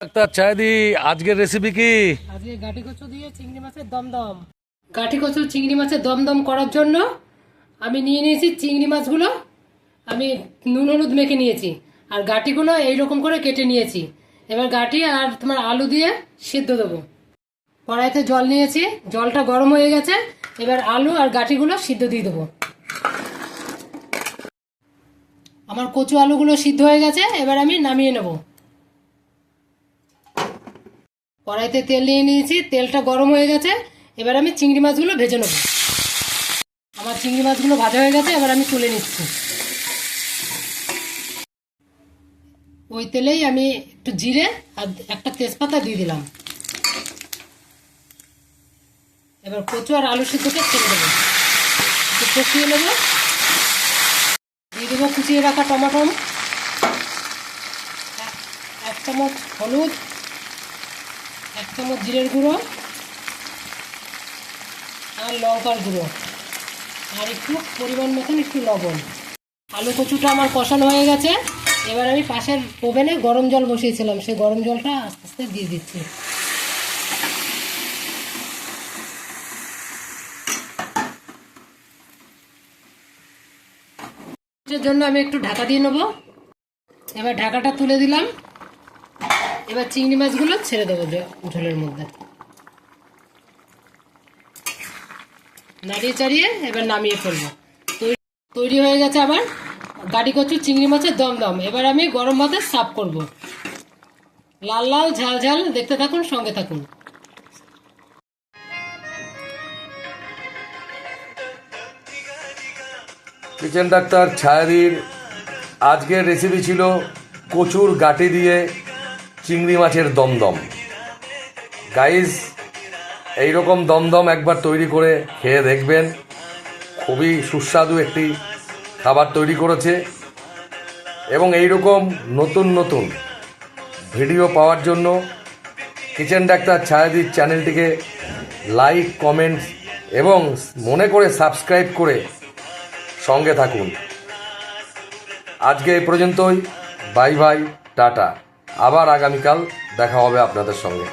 Doctor চাঁদি আজকের recipe কি? আজকে গাঠি কচু দিয়ে চিংড়ি মাছের দমদম। গাঠি কচু চিংড়ি মাছের দমদম করার জন্য আমি নিয়ে নিয়েছি চিংড়ি মাছগুলো, আমি নুন হলুদ মেখে নিয়েছি, আর গাঠিগুলো এইরকম করে কেটে নিয়েছি। এবার গাঠি আর তোমার আলু দিয়ে সিদ্ধ দেবো। কড়াইতে জল নিয়েছি, জলটা গরম হয়ে গেছে, এবার আলু আর গাঠিগুলো সিদ্ধ দিয়ে দেবো। আমার কচু আলুগুলো সিদ্ধ হয়ে গেছে, এবার আমি নামিয়ে নেব। কড়াইতে তেল নিয়ে নিয়েছি, তেলটা গরম হয়ে গেছে, এবার আমি চিংড়ি মাছগুলো ভেজে নেব। আমার চিংড়ি মাছগুলো ভাজা হয়ে গেছে, এবার আমি তুলে নিচ্ছি। ওই তেলেই আমি একটু জিরে আর একটা তেজপাতা দিয়ে দিলাম। এবার কচু আর আলু সিদ্ধকে ছেড়ে দেবো, একটু কষিয়ে নেব। দিয়ে দেবো কুচিয়ে রাখা টমেটো, 1 চামচ হলুদ, 1 চামচ জিরের গুঁড়ো আর লঙ্কার গুঁড়ো, আর একটু পরিমাণ মতন একটু লবণ। আলু কচুটা আমার কষানো হয়ে গেছে, এবার আমি পাশের ওভেনে গরম জল বসিয়েছিলাম, সেই গরম জলটা আস্তে আস্তে দিয়ে দিচ্ছি। এর জন্য আমি একটু ঢাকা দিয়ে নেবো। এবার ঢাকাটা তুলে দিলাম, এবার চিংড়ি মাছগুলো ছেড়ে দেবো ঝোলের মধ্যে, নাড়িয়ে চাড়িয়ে এবার নামিয়ে ফেলবো। তৈরি হয়ে গেছে আবার গাঠি কচু চিংড়ি মাছের দমদম। এবার আমি গরম ভাতে সার্ভ করব। লাল লাল ঝাল ঝাল, দেখতে থাকুন, সঙ্গে থাকুন। কিচেন ডাক্তার ছায়াদির আজকের রেসিপি ছিল কচুর গাঁটি দিয়ে চিংড়ি মাছের দমদম। গাইজ, এইরকম দমদম একবার তৈরি করে খেয়ে দেখবেন, খুবই সুস্বাদু একটি খাবার তৈরি করেছে। এবং এইরকম নতুন নতুন ভিডিও পাওয়ার জন্য কিচেন ডাক্তার ছায়াদির চ্যানেলটিকে লাইক, কমেন্টস এবং মনে করে সাবস্ক্রাইব করে সঙ্গে থাকুন। আজকে এই পর্যন্তই। Bye bye, tata. আবার আগামীকাল দেখা হবে আপনাদের সঙ্গে।